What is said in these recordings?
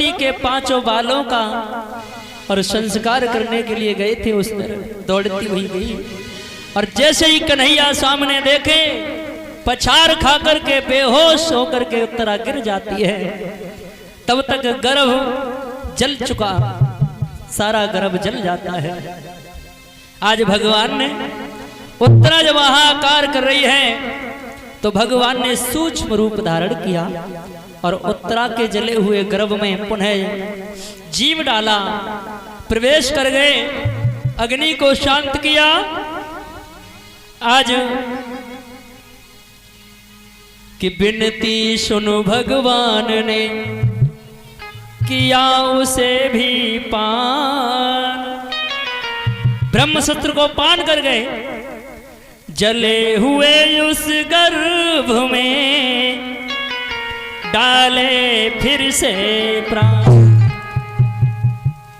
द्रौपदी के 5 बालों का और संस्कार करने के लिए गए थे। उसने दौड़ती हुई गई और जैसे ही कन्हैया सामने देखे पछाड़ खा करके बेहोश होकर के उत्तरा गिर जाती है। तब तक गर्भ जल चुका, सारा गर्भ जल जाता है। आज भगवान ने उत्तरा जब हाहाकार कर रही है तो भगवान ने सूक्ष्म रूप धारण किया और उत्तरा के जले हुए गर्भ में पुनः जीव डाला, प्रवेश कर गए, अग्नि को शांत किया। आज कि बिनती सुनो भगवान ने किया उसे भी पान, ब्रह्मशस्त्र को पान कर गए। जले हुए उस गर्भ में डाले फिर से प्राण,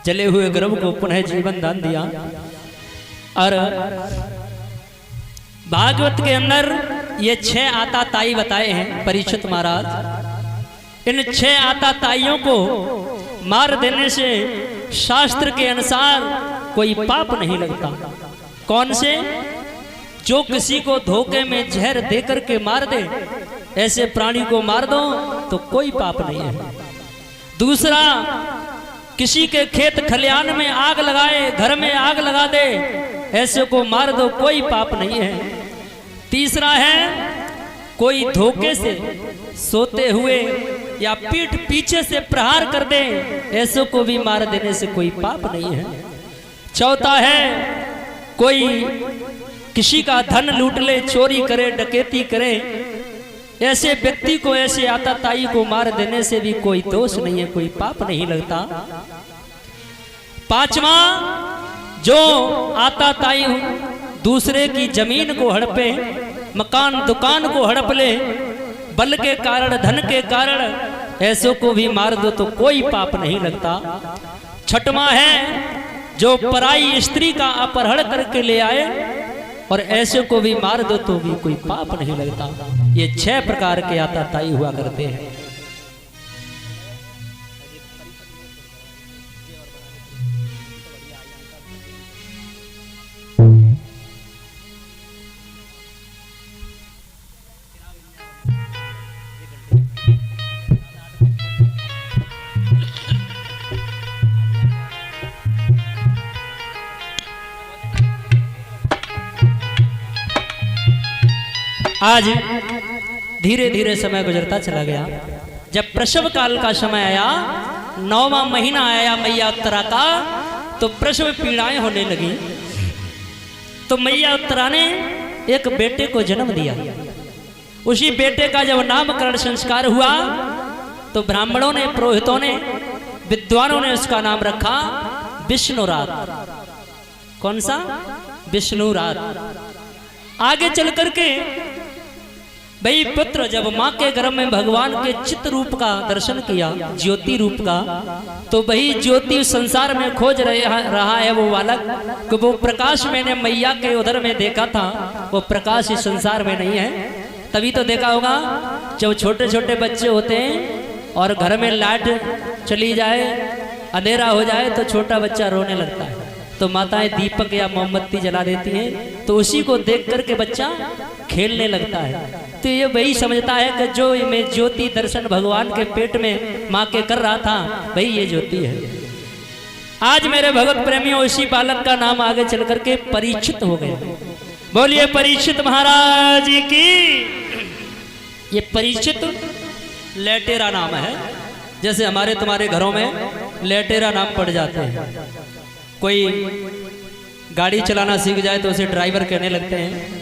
जले हुए गर्भ को पुनः जीवन दान दिया। और भागवत के अंदर ये 6 आताताई बताए हैं परीक्षित महाराज। इन 6 आताताइयों को मार देने से शास्त्र के अनुसार कोई पाप नहीं लगता। कौन से? जो किसी को धोखे में जहर देकर के मार दे, ऐसे प्राणी को मार दो तो कोई पाप नहीं है। दूसरा, किसी के खेत खलिहान में आग लगाए, घर में आग लगा दे, ऐसे को मार दो, कोई पाप नहीं है। तीसरा है, कोई धोखे से सोते हुए या पीठ पीछे से प्रहार कर दे, ऐसे को भी मार देने से कोई पाप नहीं है। चौथा है, कोई किसी का धन लूट ले, चोरी करे, डकैती करे, ऐसे व्यक्ति को, ऐसे आताताई को मार देने से भी कोई दोष नहीं है, कोई पाप नहीं लगता। पांचवा, जो आताताई दूसरे की जमीन को हड़पे, मकान दुकान को हड़प ले, बल के कारण, धन के कारण, ऐसों को भी मार दो तो कोई पाप नहीं लगता। छठवां है, जो पराई स्त्री का अपहरण करके ले आए और ऐसे को भी मार दो तो भी कोई पाप नहीं लगता। ये 6 प्रकार के आताताई हुआ करते हैं। आज धीरे धीरे समय गुजरता चला गया। जब प्रसव काल का समय आया, 9वां महीना आया मैया उत्तरा का, तो प्रसव पीड़ाएं होने लगी। तो मैया उत्तरा ने एक बेटे को जन्म दिया। उसी बेटे का जब नामकरण संस्कार हुआ तो ब्राह्मणों ने, पुरोहितों ने, विद्वानों ने उसका नाम रखा विष्णुरात। कौन सा? विष्णुरात। आगे चल करके भाई पुत्र जब माँ के गर्भ में भगवान के चित्त रूप का दर्शन किया, ज्योति रूप का, तो वही ज्योति संसार में खोज रहा है वो बालक, कि वो प्रकाश मैंने मैया के उधर में देखा था, वो प्रकाश इस संसार में नहीं है। तभी तो देखा होगा जब छोटे छोटे बच्चे होते हैं और घर में लाइट चली जाए, अंधेरा हो जाए, तो छोटा बच्चा रोने लगता है, तो माताएं दीपक या मोमबत्ती जला देती हैं, तो उसी को देख करके बच्चा खेलने लगता है। तो ये वही समझता है कि जो मैं ज्योति दर्शन भगवान के पेट में माँ के कर रहा था, वही ये ज्योति है। आज मेरे भगत प्रेमियों, इसी बालक का नाम आगे चल करके परीक्षित हो गया। बोलिए परीक्षित महाराज की। ये परीक्षित लेटेरा नाम है, जैसे हमारे तुम्हारे घरों में लेटेरा नाम पड़ जाते हैं। कोई गाड़ी चलाना सीख जाए तो उसे ड्राइवर कहने लगते हैं,